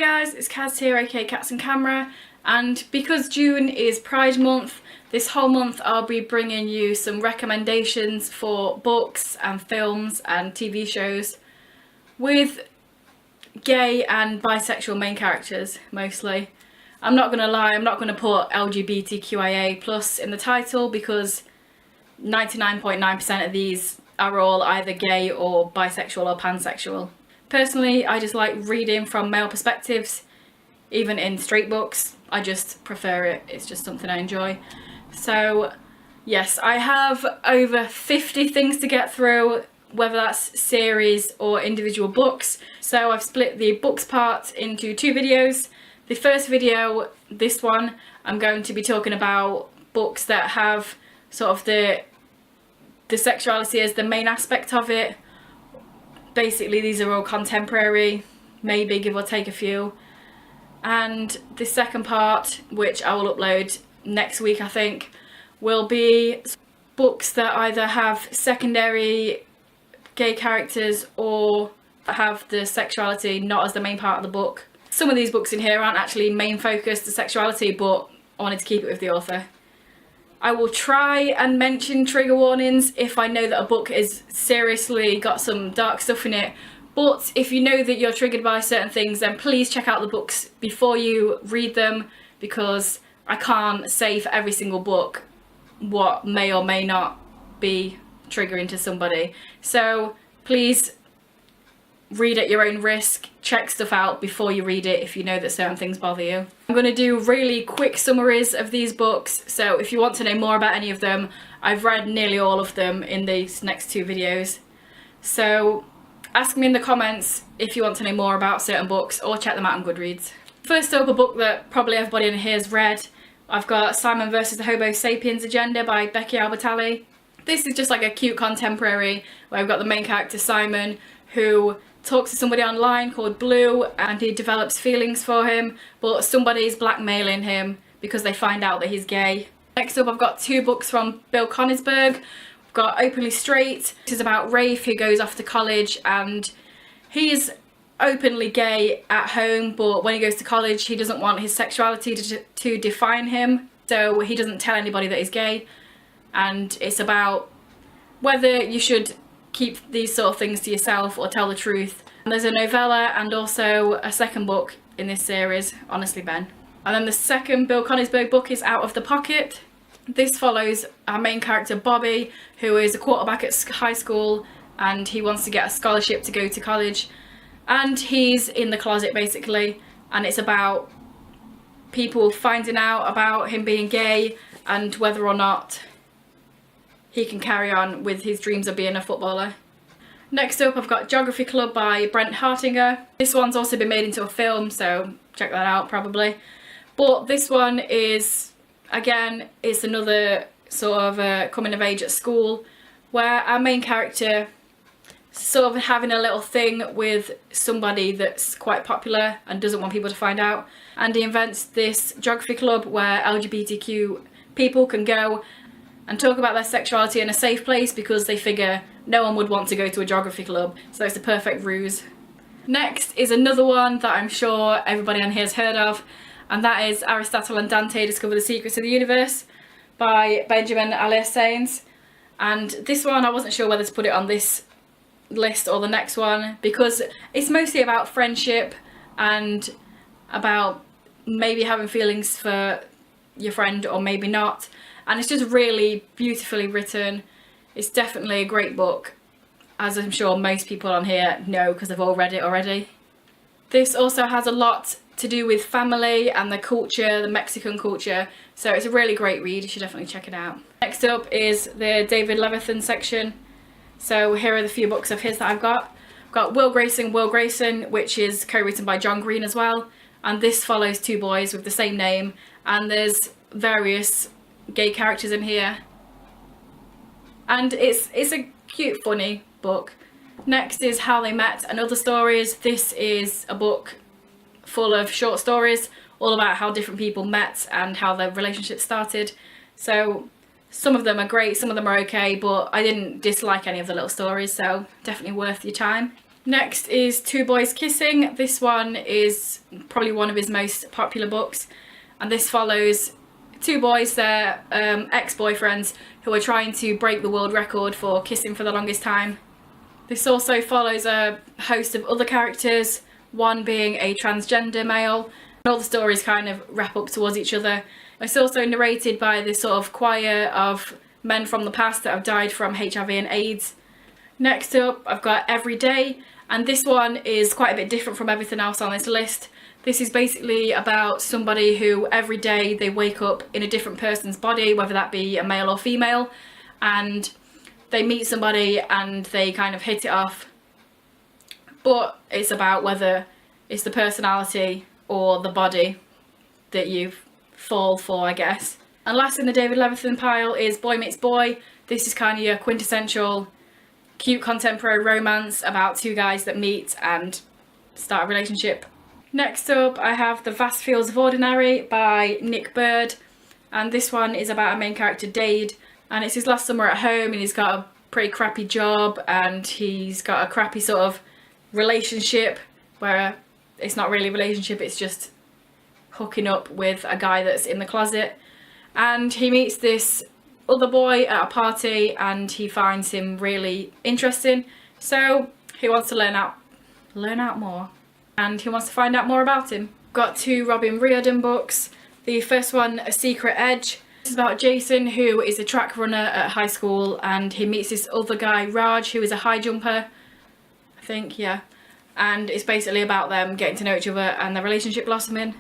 guys, it's Kaz here, aka Cats and Camera, and because June is Pride Month, this whole month I'll be bringing you some recommendations for books and films and TV shows with gay and bisexual main characters, mostly. I'm not gonna lie, I'm not gonna put LGBTQIA+ in the title because 99.9% of these are all either gay or bisexual or pansexual. Personally, I just like reading from male perspectives, even in straight books. I just prefer it, it's just something I enjoy. So yes, I have over 50 things to get through, whether that's series or individual books. So I've split the books part into two videos. The first video, this one, I'm going to be talking about books that have sort of the sexuality as the main aspect of it. Basically these are all contemporary, maybe give or take a few. And the second part, which I will upload next week I think, will be books that either have secondary gay characters or have the sexuality not as the main part of the book. Some of these books in here aren't actually main focused to sexuality, but I wanted to keep it with the author. I will try and mention trigger warnings if I know that a book is seriously got some dark stuff in it, but if you know that you're triggered by certain things, then please check out the books before you read them, because I can't say for every single book what may or may not be triggering to somebody. So please read at your own risk, check stuff out before you read it if you know that certain things bother you. I'm going to do really quick summaries of these books, so if you want to know more about any of them, I've read nearly all of them in these next two videos. So ask me in the comments if you want to know more about certain books or check them out on Goodreads. First up, a book that probably everybody in here has read. I've got Simon vs. the Homo Sapiens Agenda by Becky Albertalli. This is just like a cute contemporary where we've got the main character Simon, who talks to somebody online called Blue, and he develops feelings for him, but somebody's blackmailing him because they find out that he's gay. Next up, I've got two books from Bill Konigsberg. We've got Openly Straight. This is about Rafe, who goes off to college, and he's openly gay at home, but when he goes to college he doesn't want his sexuality to define him, so he doesn't tell anybody that he's gay, and it's about whether you should keep these sort of things to yourself or tell the truth. And there's a novella and also a second book in this series, Honestly Ben. And then the second Bill Konigsberg book is Out of the Pocket. This follows our main character Bobby, who is a quarterback at high school, and he wants to get a scholarship to go to college, and he's in the closet basically, and it's about people finding out about him being gay and whether or not he can carry on with his dreams of being a footballer. Next up, I've got Geography Club by Brent Hartinger. This one's also been made into a film, so check that out probably. But this one is, again, it's another sort of coming of age at school, where our main character sort of having a little thing with somebody that's quite popular and doesn't want people to find out, and he invents this geography club where LGBTQ people can go and talk about their sexuality in a safe place because they figure no one would want to go to a geography club, so it's a perfect ruse. Next is another one that I'm sure everybody on here has heard of, and that is Aristotle and Dante Discover the Secrets of the Universe by Benjamin Alias-Sainz. And this one I wasn't sure whether to put it on this list or the next one, because it's mostly about friendship and about maybe having feelings for your friend or maybe not, and it's just really beautifully written. It's definitely a great book, as I'm sure most people on here know because they've all read it already. This also has a lot to do with family and the culture, the Mexican culture, so it's a really great read, you should definitely check it out. Next up is the David Levithan section. So here are the few books of his that I've got. I've got Will Grayson, which is co-written by John Green as well, and this follows two boys with the same name, and there's various gay characters in here, and it's a cute, funny book. Next is How They Met and Other Stories. This is a book full of short stories all about how different people met and how their relationship started. So some of them are great, some of them are okay, but I didn't dislike any of the little stories, so definitely worth your time. Next is Two Boys Kissing. This one is probably one of his most popular books, and this follows two boys, their ex-boyfriends, who are trying to break the world record for kissing for the longest time. This also follows a host of other characters, one being a transgender male. All the stories kind of wrap up towards each other. It's also narrated by this sort of choir of men from the past that have died from HIV and AIDS. Next up, I've got Every Day, and this one is quite a bit different from everything else on this list. This is basically about somebody who every day they wake up in a different person's body, whether that be a male or female, and they meet somebody and they kind of hit it off. But it's about whether it's the personality or the body that you fall for, I guess. And last in the David Levithan pile is Boy Meets Boy. This is kind of your quintessential cute contemporary romance about two guys that meet and start a relationship. Next up, I have The Vast Fields of Ordinary by Nick Bird, and this one is about our main character Dade, and it's his last summer at home and he's got a pretty crappy job and he's got a crappy sort of relationship where it's not really a relationship, it's just hooking up with a guy that's in the closet. And he meets this other boy at a party and he finds him really interesting, so he wants to learn out more, and he wants to find out more about him. Got two Robin Riordan books. The first one, A Secret Edge. This is about Jason, who is a track runner at high school, and he meets this other guy, Raj, who is a high jumper, I think, yeah. And it's basically about them getting to know each other and their relationship blossoming.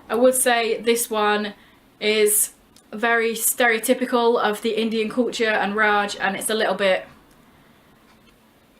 I would say this one is very stereotypical of the Indian culture and Raj, and it's a little bit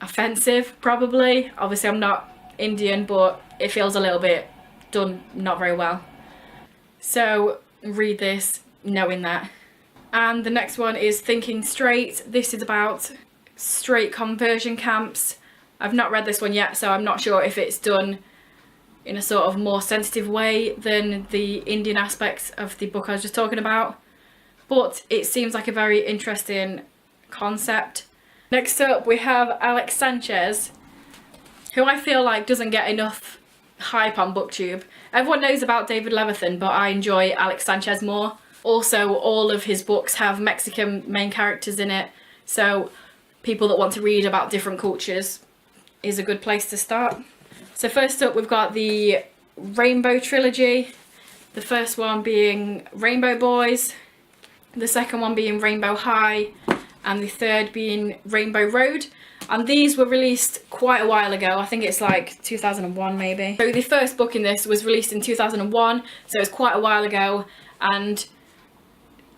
offensive, probably. Obviously I'm not Indian, but it feels a little bit done not very well. So read this knowing that. And the next one is Thinking Straight. This is about straight conversion camps. I've not read this one yet, so I'm not sure if it's done in a sort of more sensitive way than the Indian aspects of the book I was just talking about, but it seems like a very interesting concept. Next up we have Alex Sanchez, who I feel like doesn't get enough hype on BookTube. Everyone knows about David Levithan, but I enjoy Alex Sanchez more. Also, all of his books have Mexican main characters in it, so people that want to read about different cultures is a good place to start. So first up we've got the Rainbow Trilogy, the first one being Rainbow Boys, the second one being Rainbow High, and the third being Rainbow Road. And these were released quite a while ago, I think it's like 2001 maybe. So the first book in this was released in 2001, so it's quite a while ago, and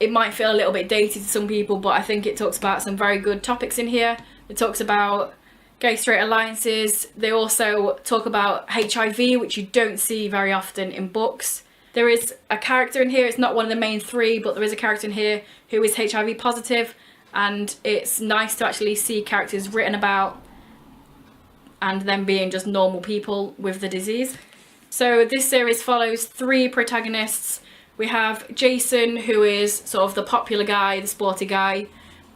it might feel a little bit dated to some people, but I think it talks about some very good topics in here. It talks about gay-straight alliances. They also talk about HIV, which you don't see very often in books. There is a character in here, it's not one of the main three, but there is a character in here who is HIV positive, and it's nice to actually see characters written about and them being just normal people with the disease. So this series follows three protagonists. We have Jason, who is sort of the popular guy, the sporty guy,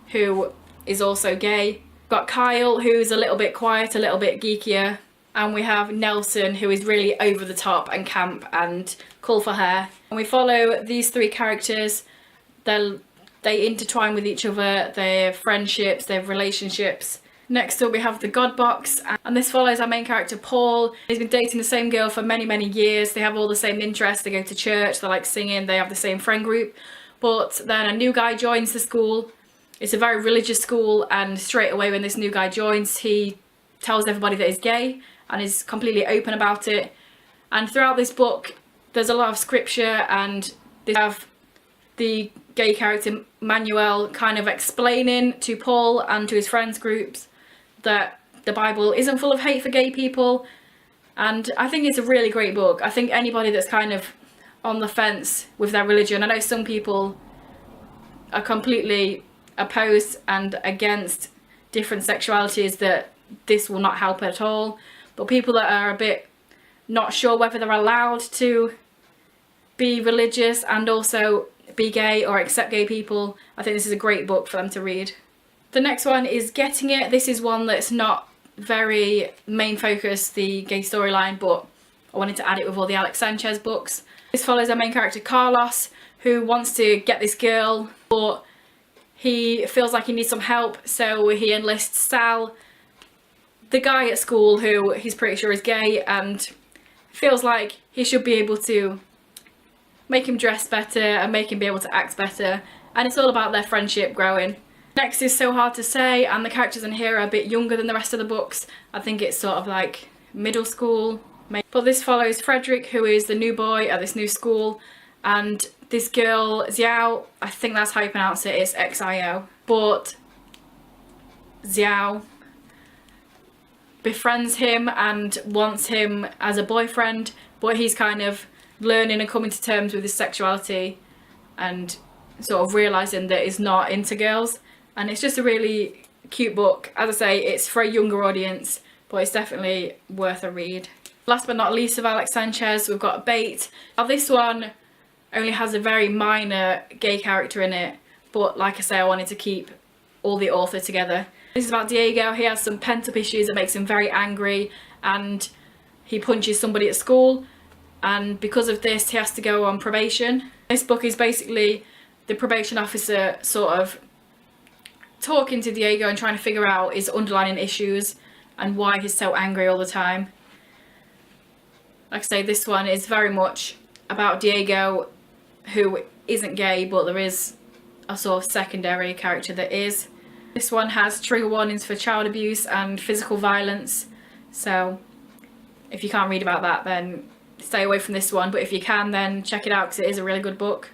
who is also gay. Got Kyle, who's a little bit quiet, a little bit geekier, and we have Nelson, who is really over the top and camp and cool for hair. And we follow these three characters. They intertwine with each other, their friendships, their relationships. Next up we have The God Box, and this follows our main character Paul. He's been dating the same girl for many, many years. They have all the same interests, they go to church, they like singing, they have the same friend group. But then a new guy joins the school. It's a very religious school, and straight away when this new guy joins, he tells everybody that he's gay and is completely open about it. And throughout this book there's a lot of scripture, and they have the gay character Manuel kind of explaining to Paul and to his friends groups that the Bible isn't full of hate for gay people. And I think it's a really great book. I think anybody that's kind of on the fence with their religion, I know some people are completely opposed and against different sexualities, that this will not help at all, but people that are a bit not sure whether they're allowed to be religious and also be gay or accept gay people, I think this is a great book for them to read. The next one is Getting It. This is one that's not very main focus, the gay storyline, but I wanted to add it with all the Alex Sanchez books. This follows our main character Carlos, who wants to get this girl, but he feels like he needs some help, so he enlists Sal, the guy at school who he's pretty sure is gay, and feels like he should be able to make him dress better and make him be able to act better, and it's all about their friendship growing. Next is So Hard to Say, and the characters in here are a bit younger than the rest of the books. I think it's sort of like middle school. But this follows Frederick, who is the new boy at this new school, and this girl, Xiao, I think that's how you pronounce it, it's X-I-O. But Xiao befriends him and wants him as a boyfriend, but he's kind of learning and coming to terms with his sexuality and sort of realising that he's not into girls. And it's just a really cute book. As I say, it's for a younger audience, but it's definitely worth a read. Last but not least of Alex Sanchez, we've got Bait. Now this one only has a very minor gay character in it, but like I say, I wanted to keep all the author together. This is about Diego. He has some pent-up issues that makes him very angry, and he punches somebody at school, and because of this he has to go on probation. This book is basically the probation officer sort of talking to Diego and trying to figure out his underlying issues and why he's so angry all the time. Like I say, this one is very much about Diego, who isn't gay, but there is a sort of secondary character that is. This one has trigger warnings for child abuse and physical violence, so if you can't read about that then stay away from this one, but if you can then check it out because it is a really good book.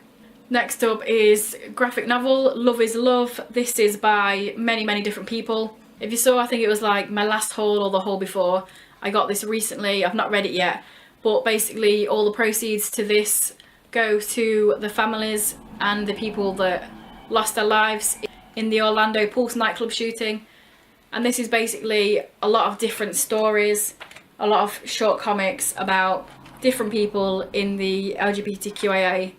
Next up is graphic novel Love is Love. This is by many different people. If you saw, I think it was like my last haul or the haul before, I got this recently. I've not read it yet, but basically all the proceeds to this go to the families and the people that lost their lives in the Orlando Pulse nightclub shooting. And this is basically a lot of different stories, a lot of short comics about different people in the LGBTQIA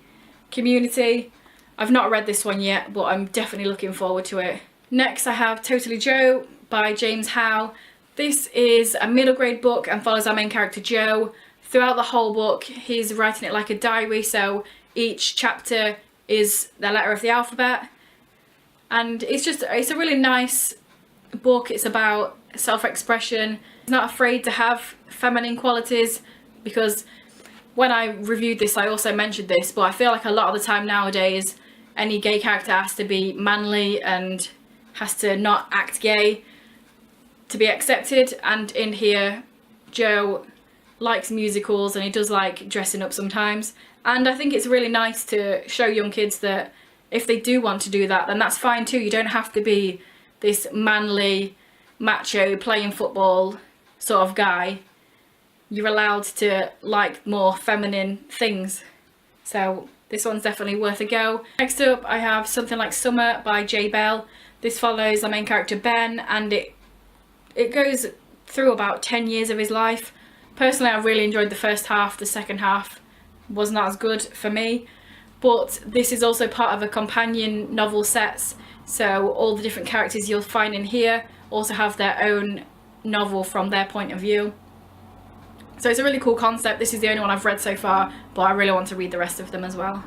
community. I've not read this one yet, but I'm definitely looking forward to it. Next I have Totally Joe by James Howe. This is a middle grade book and follows our main character Joe. Throughout the whole book he's writing it like a diary, so each chapter is the letter of the alphabet, and it's a really nice book. It's about self-expression. He's not afraid to have feminine qualities, because when I reviewed this I also mentioned this, but I feel like a lot of the time nowadays any gay character has to be manly and has to not act gay to be accepted, and in here Joe likes musicals and he does like dressing up sometimes, and I think it's really nice to show young kids that if they do want to do that then that's fine too. You don't have to be this manly macho playing football sort of guy. You're allowed to like more feminine things, so this one's definitely worth a go. Next up I have Something Like Summer by J Bell. This follows the main character Ben, and it goes through about 10 years of his life. Personally I really enjoyed the first half. The second half was not as good for me, but this is also part of a companion novel sets, so all the different characters you'll find in here also have their own novel from their point of view. So it's a really cool concept. This is the only one I've read so far, but I really want to read the rest of them as well.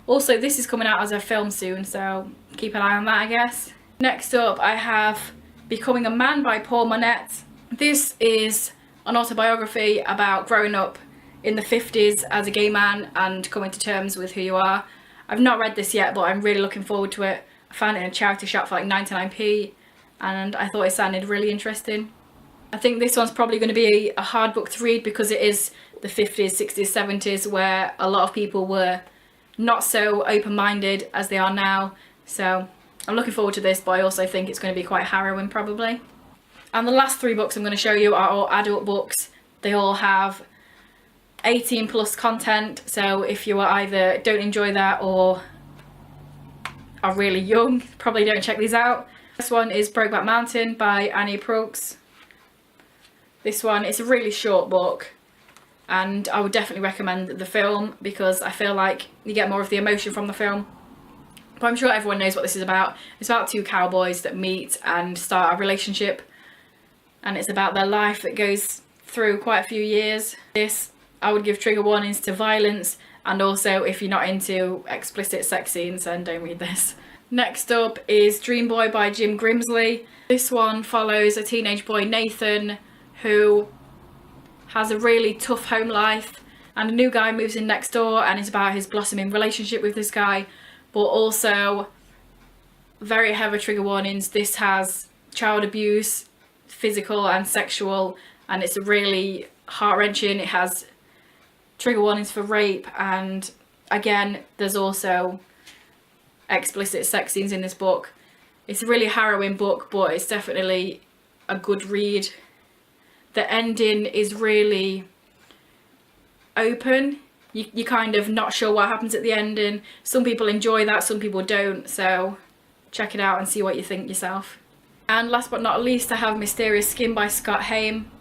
Also, this is coming out as a film soon, so keep an eye on that, I guess. Next up I have Becoming a Man by Paul Monette. This is an autobiography about growing up in the 50s as a gay man and coming to terms with who you are. I've not read this yet, but I'm really looking forward to it. I found it in a charity shop for like 99p and I thought it sounded really interesting. I think this one's probably going to be a hard book to read because it is the 50s, 60s, 70s, where a lot of people were not so open-minded as they are now. So I'm looking forward to this, but I also think it's going to be quite harrowing probably. And the last three books I'm going to show you are all adult books. They all have 18 plus content, so if you either don't enjoy that or are really young, probably don't check these out. This one is Brokeback Mountain by Annie Proulx. This one is a really short book and I would definitely recommend the film because I feel like you get more of the emotion from the film. But I'm sure everyone knows what this is about. It's about two cowboys that meet and start a relationship, and it's about their life that goes through quite a few years. This, I would give trigger warnings to violence, and also if you're not into explicit sex scenes, then don't read this. Next up is Dream Boy by Jim Grimsley. This one follows a teenage boy, Nathan, who has a really tough home life, and a new guy moves in next door, and it's about his blossoming relationship with this guy. But also, very heavy trigger warnings. This has child abuse, physical and sexual, and it's really heart-wrenching. It has trigger warnings for rape, and again, there's also explicit sex scenes in this book. It's a really harrowing book, but it's definitely a good read. The ending is really open. You're kind of not sure what happens at the ending. Some people enjoy that, some people don't, so check it out and see what you think yourself. And last but not least, I have Mysterious Skin by Scott Haim.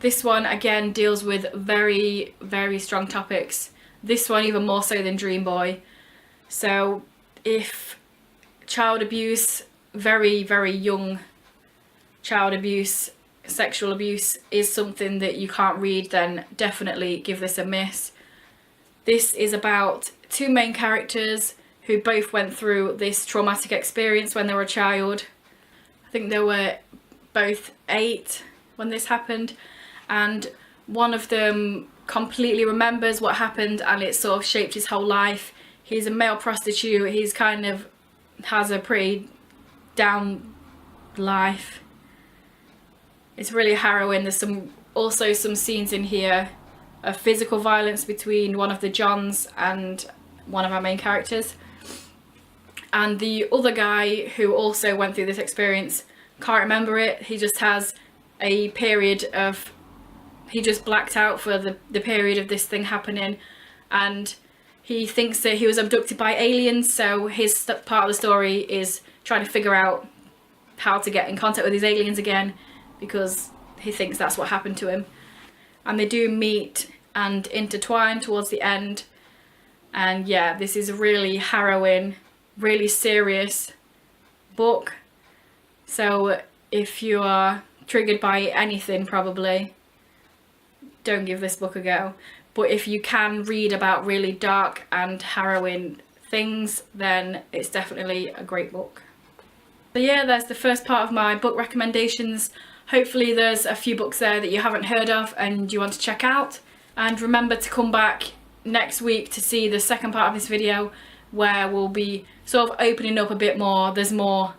This one again deals with very, very strong topics. This one even more so than Dream Boy. So if child abuse, very, very young child abuse, sexual abuse is something that you can't read, then definitely give this a miss. This is about two main characters who both went through this traumatic experience when they were a child. I think they were both 8 when this happened, and one of them completely remembers what happened, and it sort of shaped his whole life. He's a male prostitute. He's kind of has a pretty down life. It's really harrowing. There's also some scenes in here of physical violence between one of the Johns and one of our main characters. And the other guy who also went through this experience can't remember it. He just has a period of, he just blacked out for the period of this thing happening, and he thinks that he was abducted by aliens, so his part of the story is trying to figure out how to get in contact with these aliens again, because he thinks that's what happened to him. And they do meet and intertwine towards the end. And yeah, this is a really harrowing, really serious book. So if you are triggered by anything, probably don't give this book a go. But if you can read about really dark and harrowing things, then it's definitely a great book. So yeah, that's the first part of my book recommendations. Hopefully there's a few books there that you haven't heard of and you want to check out. And remember to come back next week to see the second part of this video, where we'll be sort of opening up a bit more. There's more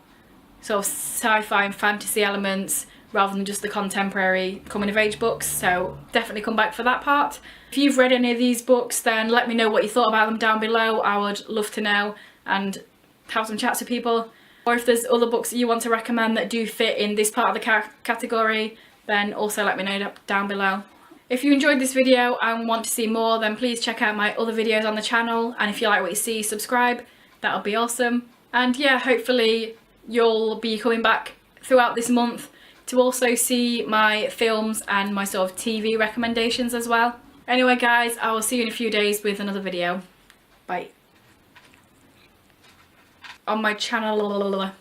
sort of sci-fi and fantasy elements rather than just the contemporary coming of age books, so definitely come back for that part. If you've read any of these books, then let me know what you thought about them down below. I would love to know and have some chats with people. Or if there's other books that you want to recommend that do fit in this part of the category, then also let me know down below. If you enjoyed this video and want to see more, then please check out my other videos on the channel, and if you like what you see, subscribe. That would be awesome. And yeah, hopefully you'll be coming back throughout this month to also see my films and my sort of TV recommendations as well. Anyway guys, I will see you in a few days with another video. Bye. On my channel.